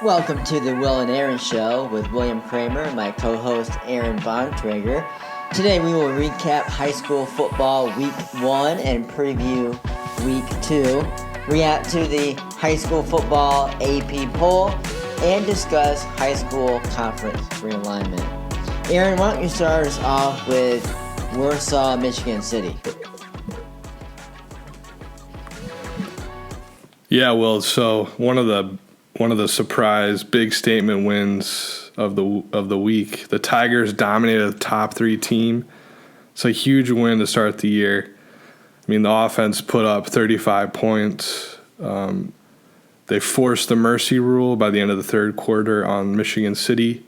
Welcome to the Will and Aaron Show with William Kramer and my co-host Aaron Bontrager. Today we will recap high school football Week 1 and preview Week 2, react to the high school football AP poll, and discuss high school conference realignment. Aaron, why don't you start us off with Warsaw, Michigan City? Yeah, well, so one of the surprise big statement wins of the week. The Tigers dominated the top 3 team. It's a huge win to start the year. I mean, the offense put up 35 points. They forced the mercy rule by the end of the third quarter on Michigan City.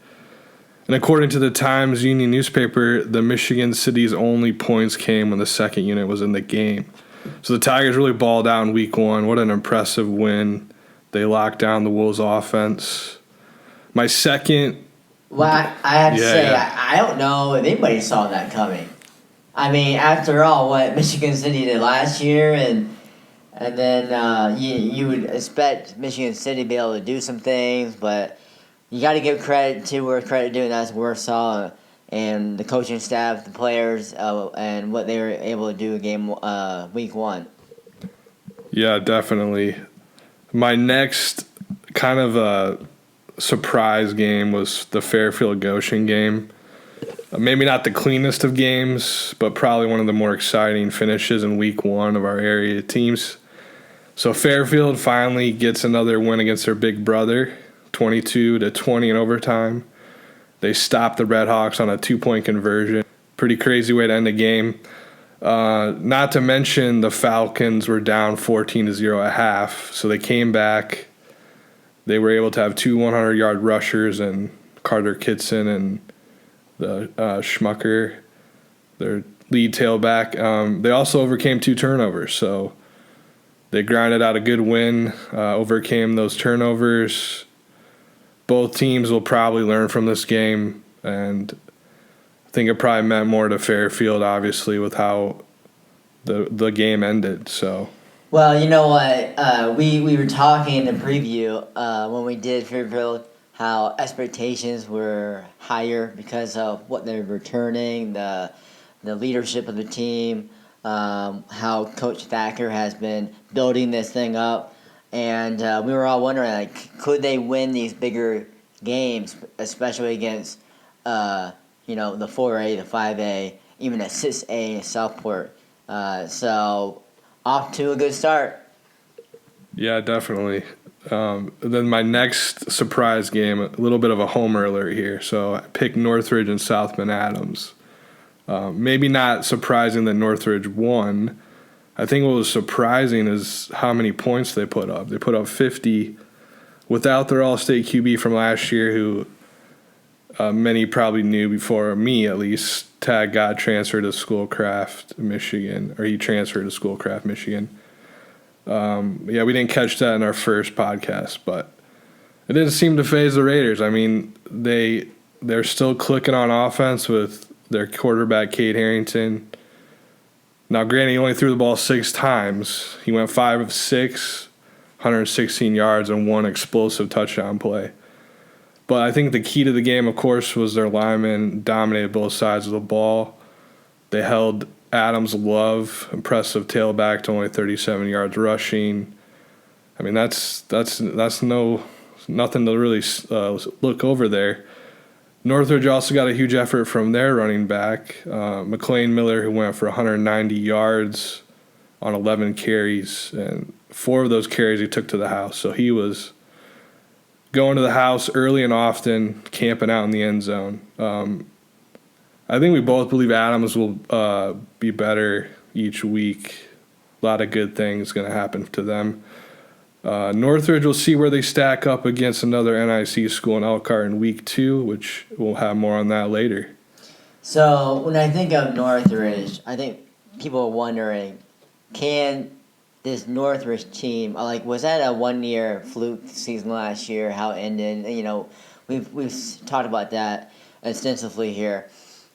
And according to the Times Union newspaper, the Michigan City's only points came when the second unit was in the game. So the Tigers really balled out in Week 1. What an impressive win. They locked down the Wolves offense. My second... Well, I have to say, I don't know if anybody saw that coming. I mean, after all, what Michigan City did last year, and then you would expect Michigan City to be able to do some things, but you got to give credit to where credit due, and that's Warsaw and the coaching staff, the players, and what they were able to do in Week 1. Yeah, definitely. My next kind of a surprise game was the Fairfield-Goshen game. Maybe not the cleanest of games, but probably one of the more exciting finishes in Week 1 of our area teams. So Fairfield finally gets another win against their big brother, 22-20 in overtime. They stopped the Redhawks on a 2-point conversion. Pretty crazy way to end the game. Not to mention the Falcons were down 14-0 at half, so they came back. They were able to have 2 100-yard rushers and Carter Kitson and the Schmucker, their lead tailback. They also overcame 2 turnovers, so they grinded out a good win, overcame those turnovers. Both teams will probably learn from this game, and I think it probably meant more to Fairfield, obviously, with how the game ended. So, well, you know what? We were talking in the preview when we did Fairfield how expectations were higher because of what they're returning, the leadership of the team, how Coach Thacker has been building this thing up. And we were all wondering, like, could they win these bigger games, especially against, the 4A, the 5A, even a 6A in Southport. So, off to a good start. Yeah, definitely. Then my next surprise game, a little bit of a homer alert here. So I picked Northridge and Southman Adams. Maybe not surprising that Northridge won. I think what was surprising is how many points they put up. They put up 50 without their All-State QB from last year, who many probably knew before me, at least. Tag got transferred to Schoolcraft, Michigan, or he transferred to Schoolcraft, Michigan. We didn't catch that in our first podcast, but it didn't seem to faze the Raiders. I mean, they're still clicking on offense with their quarterback, Cade Harrington. Now, granted, he only threw the ball 6 times. He went 5 of 6, 116 yards, and 1 explosive touchdown play. But I think the key to the game, of course, was their linemen dominated both sides of the ball. They held Adams Love, impressive tailback, to only 37 yards rushing. I mean, that's nothing to really look over there. Northridge also got a huge effort from their running back, McLean Miller, who went for 190 yards on 11 carries, and 4 of those carries he took to the house. So he was going to the house early and often, camping out in the end zone. I think we both believe Adams will be better each week. A lot of good things going to happen to them. Northridge will see where they stack up against another NIC school in Elkhart in Week 2, which we'll have more on that later. So when I think of Northridge, I think people are wondering, can this Northridge team, was that a 1-year fluke season last year, how it ended? We've talked about that extensively here.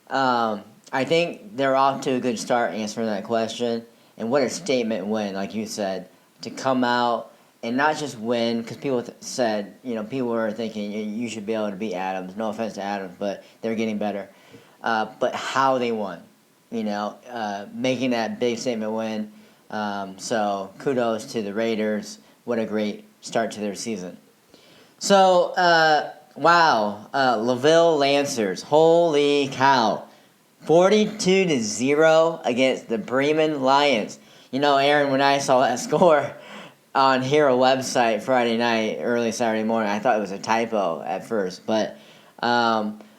I think they're off to a good start answering that question. And what a statement win, like you said, to come out and not just win, because people said, people were thinking you should be able to beat Adams. No offense to Adams, but they're getting better. But how they won, making that big statement win. So kudos to the Raiders. What a great start to their season. So, LaVille Lancers. Holy cow. 42-0 against the Bremen Lions. Aaron, when I saw that score on Hero website Friday night, early Saturday morning, I thought it was a typo at first. But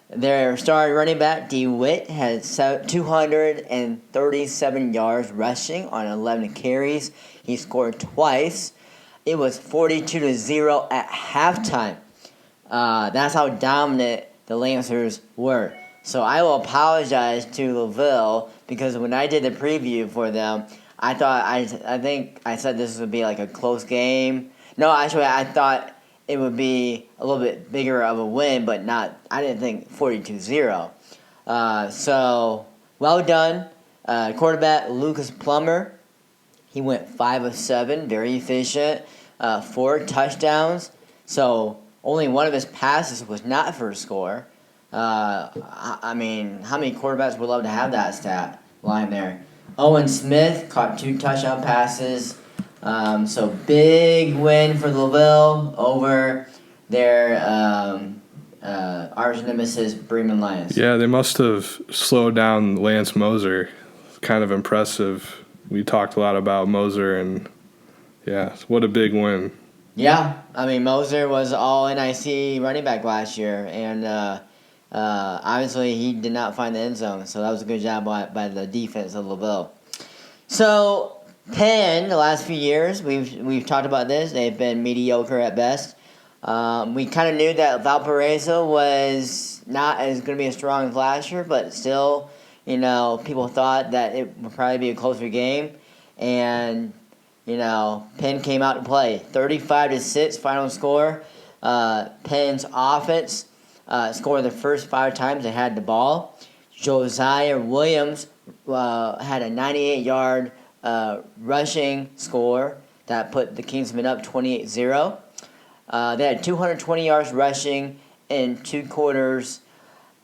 their starting running back, DeWitt, had 237 yards rushing on 11 carries. He scored twice. It was 42-0 at halftime. That's how dominant the Lancers were. So I will apologize to LaVille because when I did the preview for them, I think I said this would be like a close game. No, actually, I thought it would be a little bit bigger of a win, but not. I didn't think 42-0. So well done, quarterback Lucas Plummer. He went 5 of 7, very efficient, 4 touchdowns. So only one of his passes was not for a score. I mean, how many quarterbacks would love to have that stat line there? Owen Smith caught 2 touchdown passes. So big win for LaVille over their arch nemesis Bremen Lions. Yeah, they must have slowed down Lance Moser. Kind of impressive. We talked a lot about Moser, and yeah, what a big win. Yeah, I mean, Moser was all NIC running back last year, and obviously he did not find the end zone, so that was a good job by the defense of LaVille. So Penn, the last few years, we've talked about this. They've been mediocre at best. We kind of knew that Valparaiso was not as going to be as strong as last year, but still, people thought that it would probably be a closer game, and Penn came out to play. 35-6 final score. Penn's offense scored the first 5 times they had the ball. Josiah Williams had a 98-yard rushing score that put the Kingsmen up 28-0. They had 220 yards rushing in 2 quarters.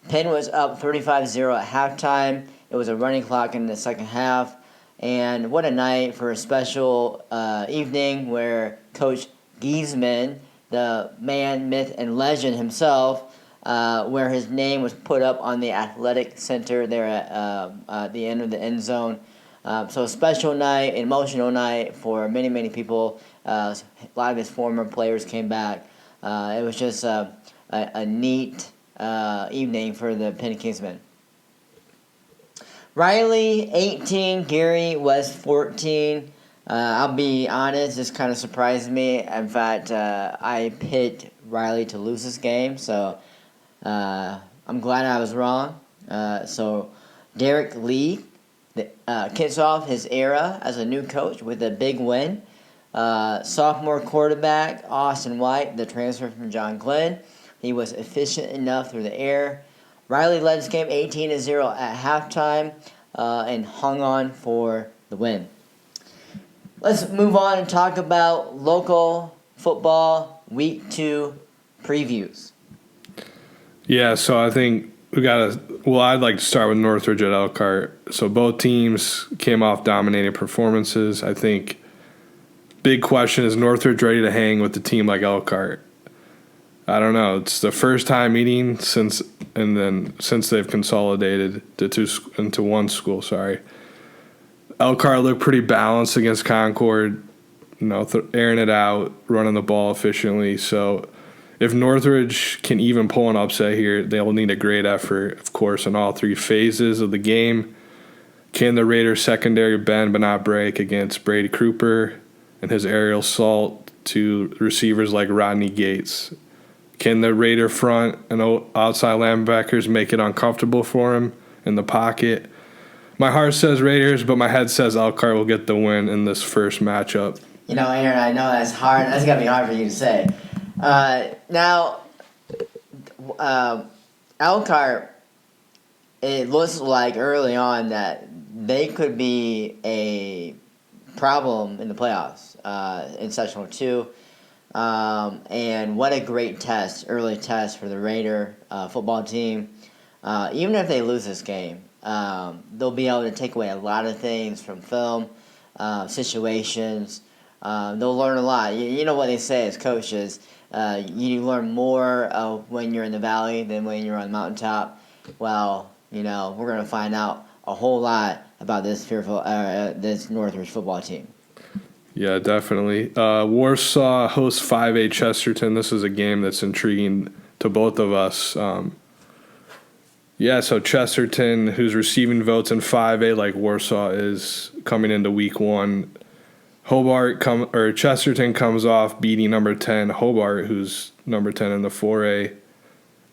Penn was up 35-0 at halftime. It was a running clock in the second half. And what a night for a special evening where Coach Giesman, the man, myth, and legend himself, where his name was put up on the athletic center there at the end of the end zone. So a special night, an emotional night for many, many people. A lot of his former players came back. It was just a neat evening for the Penn Kingsmen. Riley, 18. Gary was 14. I'll be honest, this kind of surprised me. In fact, I picked Riley to lose this game, so I'm glad I was wrong. So Derek Lee kicks off his era as a new coach with a big win. Sophomore quarterback Austin White, the transfer from John Glenn, he was efficient enough through the air. Riley led this game 18-0 at halftime and hung on for the win. Let's move on and talk about local football Week 2 previews. Yeah, so I think I'd like to start with Northridge at Elkhart. So both teams came off dominating performances. I think big question is Northridge ready to hang with a team like Elkhart? I don't know. It's the first time meeting since they've consolidated into one school. Elkhart looked pretty balanced against Concord, airing it out, running the ball efficiently. So if Northridge can even pull an upset here, they'll need a great effort, of course, in all 3 phases of the game. Can the Raiders secondary bend but not break against Brady Kruper and his aerial assault to receivers like Rodney Gates? Can the Raider front and outside linebackers make it uncomfortable for him in the pocket? My heart says Raiders, but my head says Elkhart will get the win in this first matchup. Aaron, I know that's hard. That's got to be hard for you to say. Now, Elkhart, it looks like early on that they could be a problem in the playoffs in Sectional 2. And what a great early test for the Raider football team. Even if they lose this game, they'll be able to take away a lot of things from film, situations. They'll learn a lot. You know what they say as coaches, you learn more when you're in the valley than when you're on the mountaintop. Well, we're going to find out a whole lot about this this Northridge football team. Yeah, definitely. Warsaw hosts 5A Chesterton. This is a game that's intriguing to both of us. So Chesterton, who's receiving votes in 5A like Warsaw is coming into week 1. Chesterton comes off beating number 10 Hobart, who's number 10 in the 4A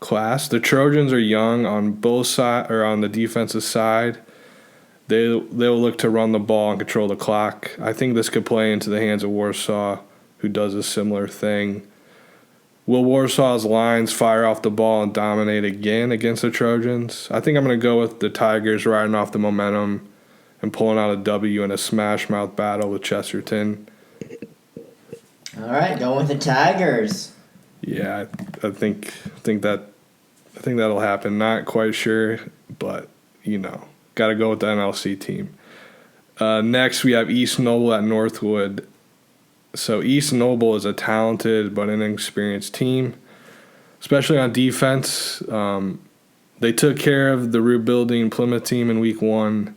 class. The Trojans are young on both sides, or on the defensive side. They'll look to run the ball and control the clock. I think this could play into the hands of Warsaw, who does a similar thing. Will Warsaw's lines fire off the ball and dominate again against the Trojans? I think I'm going to go with the Tigers riding off the momentum and pulling out a W in a smash-mouth battle with Chesterton. All right, going with the Tigers. Yeah, I think that'll happen. Not quite sure, but got to go with the NLC team. Next, we have East Noble at Northwood. So East Noble is a talented but inexperienced team, especially on defense. They took care of the rebuilding Plymouth team in week 1.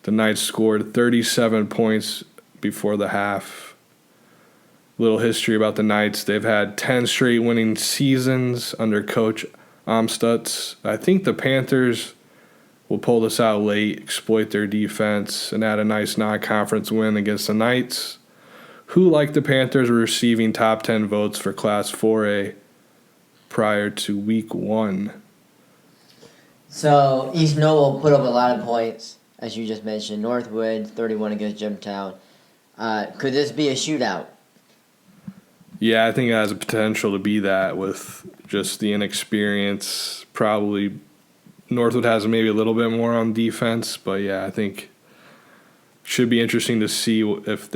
The Knights scored 37 points before the half. Little history about the Knights. They've had 10 straight winning seasons under Coach Amstutz. I think the Panthers will pull this out late, exploit their defense, and add a nice non-conference win against the Knights, who, like the Panthers, were receiving top 10 votes for Class 4A prior to week 1. So East Noble put up a lot of points, as you just mentioned. Northwood, 31 against Jimtown. Could this be a shootout? Yeah, I think it has a potential to be that with just the inexperience. Probably Northwood has maybe a little bit more on defense, but yeah, I think should be interesting to see if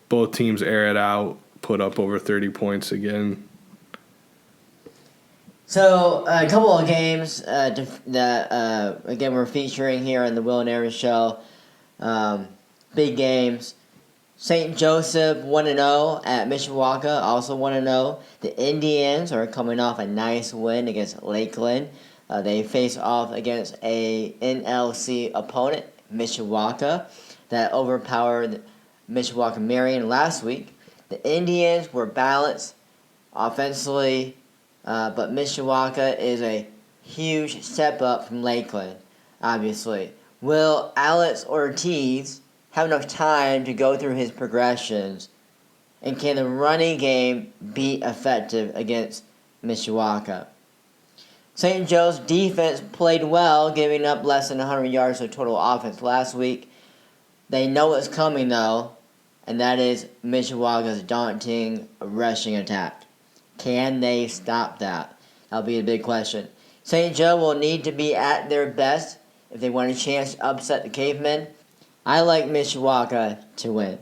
both teams air it out, put up over 30 points again. So a couple of games that again we're featuring here on the Will and Aaron Show. Big games. St. Joseph 1-0 at Mishawaka, also 1-0. The Indians are coming off a nice win against Lakeland. They face off against a NLC opponent, Mishawaka, that overpowered Mishawaka Marion last week. The Indians were balanced offensively, but Mishawaka is a huge step up from Lakeland, obviously. Will Alex Ortiz have enough time to go through his progressions, and can the running game be effective against Mishawaka? St. Joe's defense played well, giving up less than 100 yards of total offense last week. They know what's coming, though, and that is Mishawaka's daunting rushing attack. Can they stop that? That'll be a big question. St. Joe will need to be at their best if they want a chance to upset the Cavemen. I like Mishawaka to win.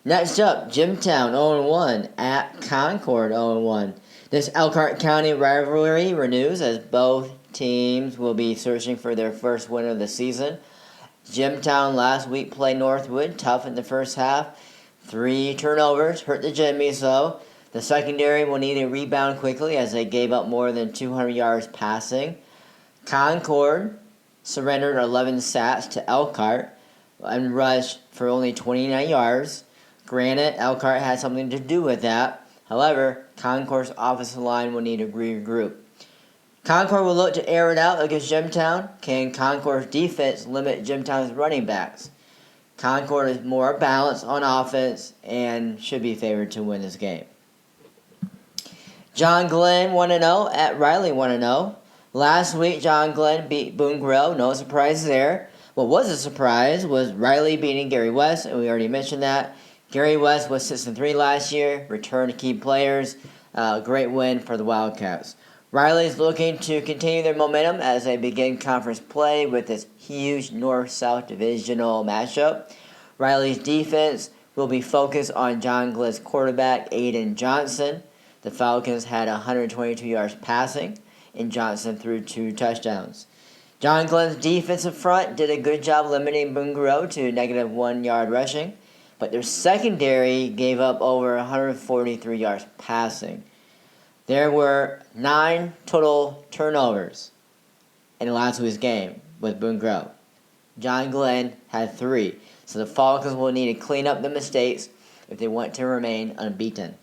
Next up, Jimtown 0-1 at Concord 0-1. This Elkhart County rivalry renews as both teams will be searching for their first win of the season. Jimtown last week played Northwood tough in the first half. 3 turnovers hurt the Jimmies though. The secondary will need to rebound quickly as they gave up more than 200 yards passing. Concord surrendered 11 sacks to Elkhart and rushed for only 29 yards. Granted, Elkhart had something to do with that. However, Concord's offensive line will need to regroup. Concord will look to air it out against Jimtown. Can Concord's defense limit Jimtown's running backs? Concord is more balanced on offense and should be favored to win this game. John Glenn 1-0 at Riley 1-0. Last week, John Glenn beat Boone Grill. No surprise there. What was a surprise was Riley beating Gary West, and we already mentioned that. Gary West was 6-3 last year, returned to key players. Great win for the Wildcats. Riley's looking to continue their momentum as they begin conference play with this huge North-South divisional matchup. Riley's defense will be focused on John Glenn's quarterback, Aiden Johnson. The Falcons had 122 yards passing, and Johnson threw 2 touchdowns. John Glenn's defensive front did a good job limiting Boone Grove to -1 yard rushing, but their secondary gave up over 143 yards passing. There were 9 total turnovers in last week's game with Boone Grove. John Glenn had 3, so the Falcons will need to clean up the mistakes if they want to remain unbeaten.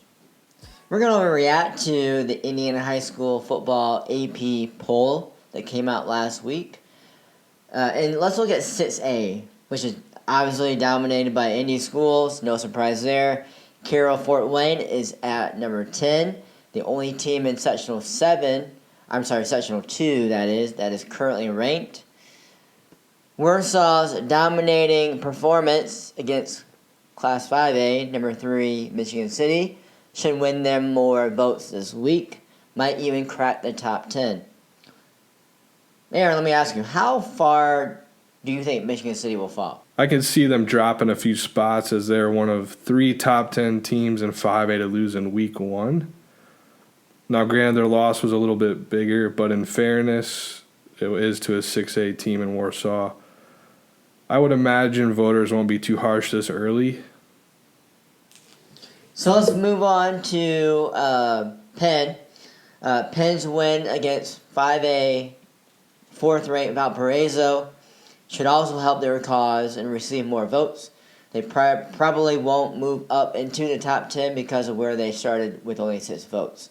We're going to react to the Indiana High School football AP poll that came out last week. And let's look at 6A, which is obviously dominated by Indy schools. No surprise there. Carroll Fort Wayne is at number 10. The only team in Sectional 2, that is currently ranked. Warsaw's dominating performance against Class 5A, number 3, Michigan City, should win them more votes this week. Might even crack the top 10. Aaron, let me ask you, how far do you think Michigan City will fall? I can see them dropping a few spots as they're one of 3 top 10 teams in 5A to lose in week 1. Now, granted, their loss was a little bit bigger, but in fairness, it is to a 6A team in Warsaw. I would imagine voters won't be too harsh this early. So let's move on to Penn. Penn's win against 5A 4th-ranked Valparaiso should also help their cause and receive more votes. They probably won't move up into the top 10 because of where they started with only 6 votes.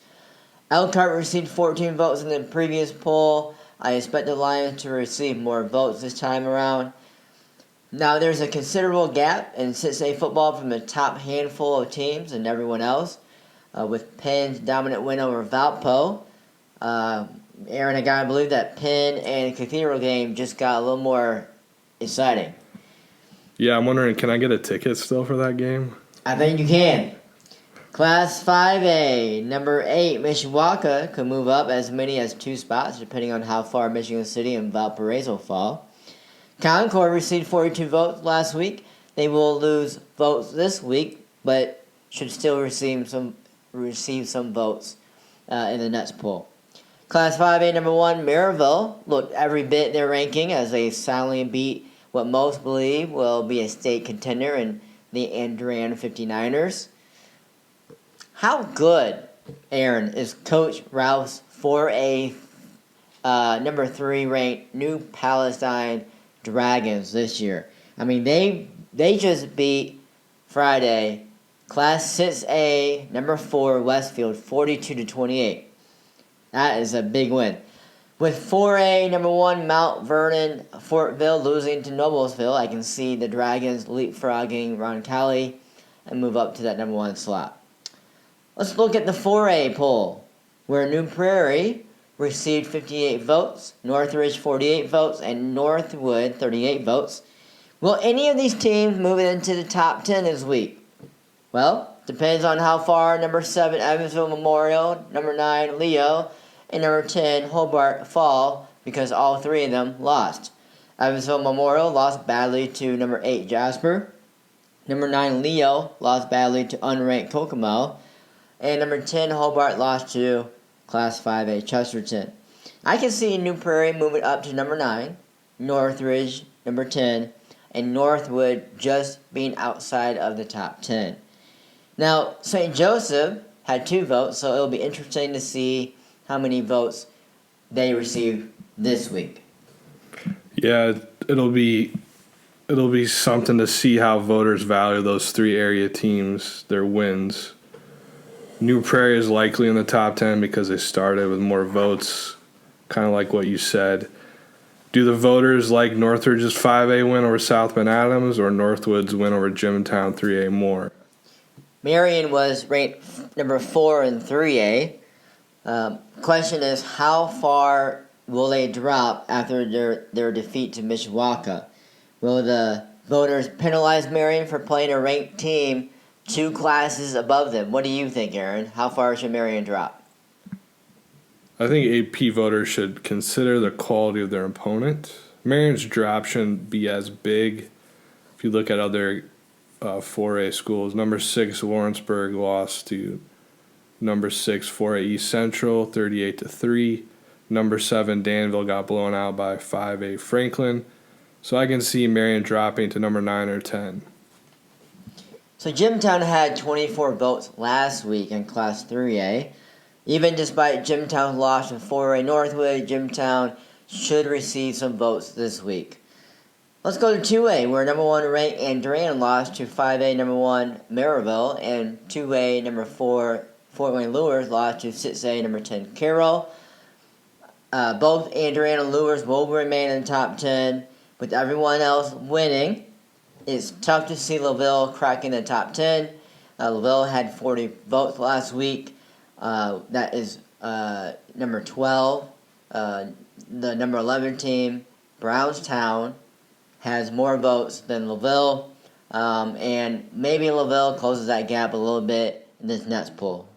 Elkhart received 14 votes in the previous poll. I expect the Lions to receive more votes this time around. Now, there's a considerable gap in 6A football from the top handful of teams and everyone else, with Penn's dominant win over Valpo. Aaron, I gotta believe that Penn and Cathedral game just got a little more exciting. Yeah, I'm wondering, can I get a ticket still for that game? I think you can. Class 5A, number 8, Mishawaka could move up as many as 2 spots, depending on how far Michigan City and Valparaiso fall. Concord received 42 votes last week. They will lose votes this week, but should still receive some votes in the next poll. Class 5A, number 1, Maryville looked every bit their ranking as they silently beat what most believe will be a state contender in the Andran 59ers. How good, Aaron, is Coach Ralph's 4A number 3 ranked New Palestine Dragons this year? I mean, they just beat Friday Class 6A number 4 Westfield 42-28. That is a big win. With 4A number 1 Mount Vernon Fortville losing to Noblesville, I can see the Dragons leapfrogging Roncalli and move up to that number 1 slot. Let's look at the 4A poll, where New Prairie received 58 votes, Northridge 48 votes, and Northwood 38 votes. Will any of these teams move into the top 10 this week? Well, depends on how far number 7 Evansville Memorial, number 9 Leo, and number 10 Hobart fall, because all 3 of them lost. Evansville Memorial lost badly to number 8 Jasper. Number 9 Leo lost badly to unranked Kokomo. And number 10 Hobart lost to Class 5A Chesterton. I can see New Prairie moving up to number 9, Northridge number 10, and Northwood just being outside of the top 10. Now, St. Joseph had 2 votes, so it'll be interesting to see how many votes they receive this week. Yeah, it'll be something to see how voters value those 3 area teams, their wins. New Prairie is likely in the top 10 because they started with more votes, kind of like what you said. Do the voters like Northridge's 5A win over South Bend Adams or Northwood's win over Jimtown 3A more? Marion was ranked number 4 in 3A. Question is, how far will they drop after their defeat to Mishawaka? Will the voters penalize Marion for playing a ranked team 2 classes above them? What do you think, Aaron? How far should Marion drop? I think AP voters should consider the quality of their opponent. Marion's drop shouldn't be as big if you look at other 4A schools. Number 6 Lawrenceburg lost to number 6 4A East Central 38-3. Number 7 Danville got blown out by 5A Franklin. So I can see Marion dropping to number 9 or 10. So Jimtown had 24 votes last week in Class 3A. Even despite Jimtown's loss to 4A Northwood, Jimtown should receive some votes this week. Let's go to 2A, where number 1 ranked Andrean lost to 5A number 1 Maryville, and 2A number 4 Fort Wayne Lures lost to 6A number 10 Carroll. Both Andrean and Lures will remain in the top 10, with everyone else winning. It's tough to see LaVille cracking the top 10. LaVille had 40 votes last week. That is number 12. The number 11 team, Brownstown, has more votes than LaVille. And maybe LaVille closes that gap a little bit in this next poll.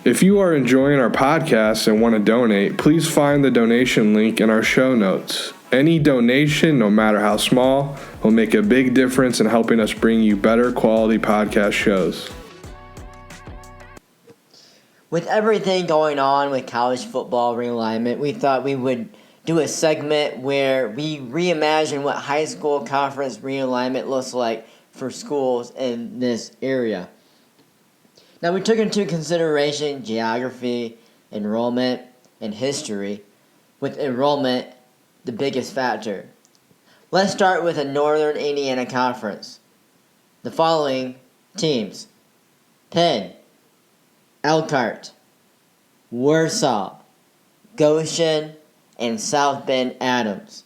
If you are enjoying our podcast and want to donate, please find the donation link in our show notes. Any donation, no matter how small, will make a big difference in helping us bring you better quality podcast shows. With everything going on with college football realignment, we thought we would do a segment where we reimagine what high school conference realignment looks like for schools in this area. Now, we took into consideration geography, enrollment, and history, with enrollment the biggest factor. Let's start with the Northern Indiana Conference. The following teams: Penn, Elkhart, Warsaw, Goshen, and South Bend Adams.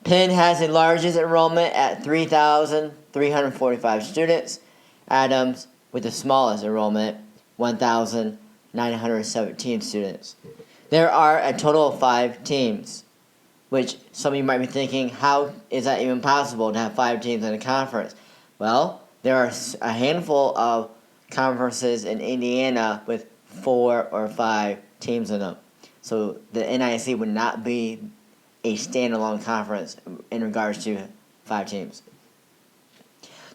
Penn has the largest enrollment at 3,345 students. Adams with the smallest enrollment, 1,917 students. There are a total of 5 teams, which some of you might be thinking, how is that even possible to have 5 teams in a conference? Well, there are a handful of conferences in Indiana with 4 or 5 teams in them. So the NIC would not be a standalone conference in regards to 5 teams.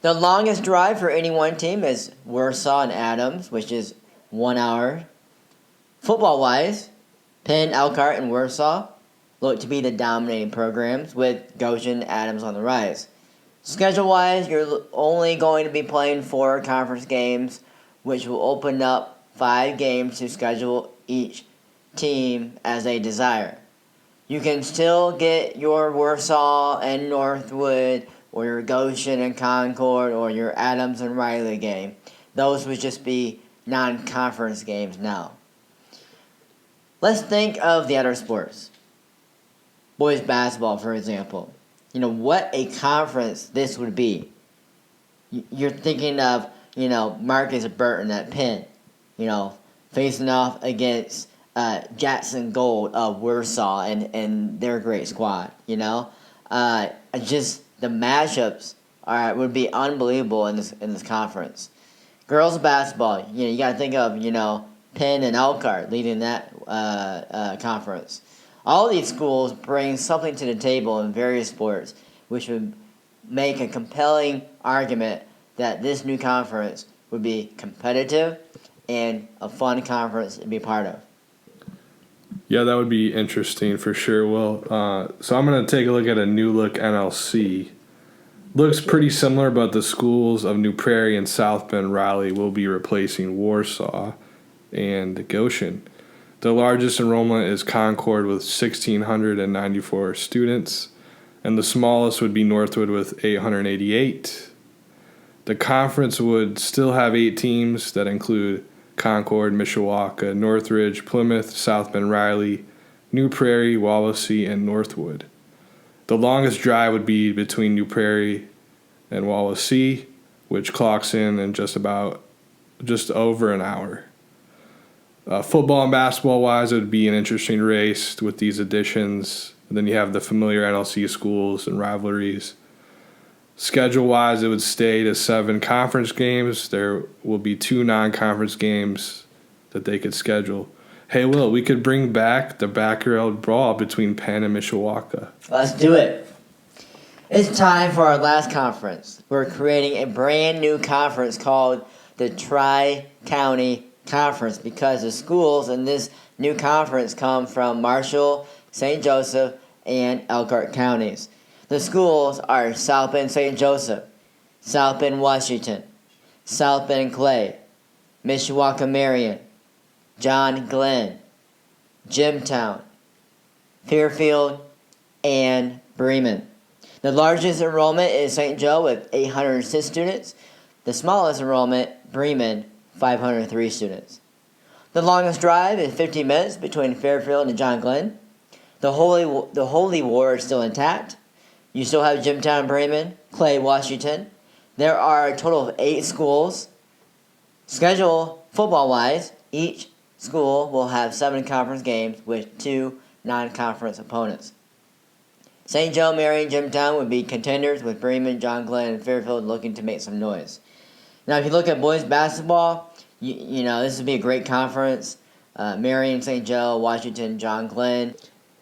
The longest drive for any one team is Warsaw and Adams, which is 1 hour. Football-wise, Penn, Elkhart, and Warsaw look to be the dominating programs, with Goshen and Adams on the rise. Schedule-wise, you're only going to be playing 4 conference games, which will open up 5 games to schedule each team as they desire. You can still get your Warsaw and Northwood, or your Goshen and Concord, or your Adams and Riley game. Those would just be non-conference games now. Let's think of the other sports. Boys basketball, for example. You know, what a conference this would be. You're thinking of, Marcus Burton at Penn, facing off against Jackson Gold of Warsaw and their great squad, Just the matchups would be unbelievable in this conference. Girls basketball, you got to think of, Penn and Elkhart leading that conference. All these schools bring something to the table in various sports, which would make a compelling argument that this new conference would be competitive and a fun conference to be part of. Yeah, that would be interesting for sure. Well, so I'm going to take a look at a new look NLC. Looks pretty similar, but the schools of New Prairie and South Bend Raleigh will be replacing Warsaw and Goshen. The largest enrollment is Concord with 1,694 students, and the smallest would be Northwood with 888. The conference would still have 8 teams that include Concord, Mishawaka, Northridge, Plymouth, South Bend Riley, New Prairie, Wawasee, and Northwood. The longest drive would be between New Prairie and Wawasee, which clocks in just over an hour. Football and basketball-wise, it would be an interesting race with these additions. And then you have the familiar NLC schools and rivalries. Schedule-wise, it would stay to 7 conference games. There will be 2 non-conference games that they could schedule. Hey, Will, we could bring back the backyard brawl between Penn and Mishawaka. Let's do it. It's time for our last conference. We're creating a brand new conference called the Tri-County Conference because the schools in this new conference come from Marshall, St. Joseph, and Elkhart counties. The schools are South Bend St. Joseph, South Bend Washington, South Bend Clay, Mishawaka Marion, John Glenn, Jimtown, Fairfield, and Bremen. The largest enrollment is St. Joe with 806 students. The smallest enrollment, Bremen, 503 students. The longest drive is 15 minutes between Fairfield and John Glenn. The Holy War is still intact. You still have Jimtown, Bremen, Clay, Washington. There are a total of 8 schools. Schedule football-wise, each school will have 7 conference games with 2 non-conference opponents. St. Joe, Marion, Jimtown would be contenders with Bremen, John Glenn, and Fairfield looking to make some noise. Now, if you look at boys basketball, you know this would be a great conference. Marion, St. Joe, Washington, John Glenn.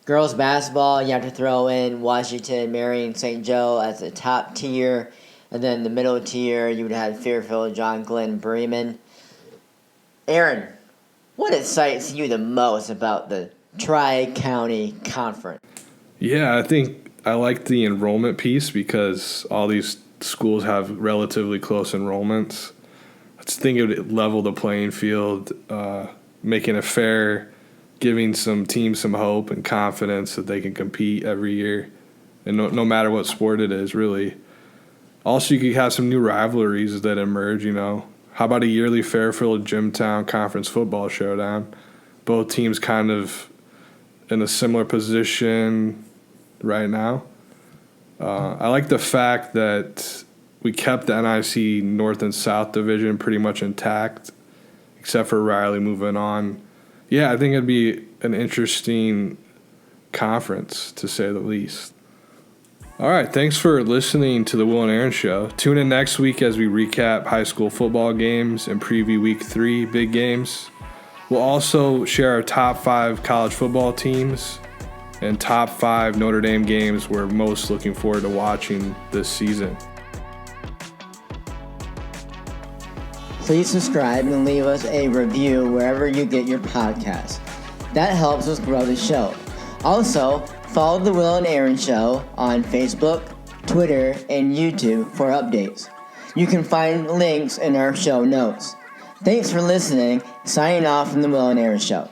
Girls basketball, you have to throw in Washington, Marion, St. Joe as the top tier. And then the middle tier, you would have Fairfield, John Glenn, Bremen. Aaron, what excites you the most about the Tri-County Conference? Yeah, I think I like the enrollment piece because all these schools have relatively close enrollments. I just think it would level the playing field, making it fair, giving some teams some hope and confidence that they can compete every year, and no matter what sport it is, really. Also, you could have some new rivalries that emerge, you know. How about a yearly Fairfield-Jimtown Conference football showdown? Both teams kind of in a similar position right now. I like the fact that we kept the NIC North and South division pretty much intact, except for Riley moving on. Yeah, I think it'd be an interesting conference, to say the least. All right, thanks for listening to the Will and Aaron Show. Tune in next week as we recap high school football games and preview Week 3 big games. We'll also share our top 5 college football teams and top 5 Notre Dame games we're most looking forward to watching this season. Please subscribe and leave us a review wherever you get your podcasts. That helps us grow the show. Also, follow The Will and Aaron Show on Facebook, Twitter, and YouTube for updates. You can find links in our show notes. Thanks for listening. Signing off from The Will and Aaron Show.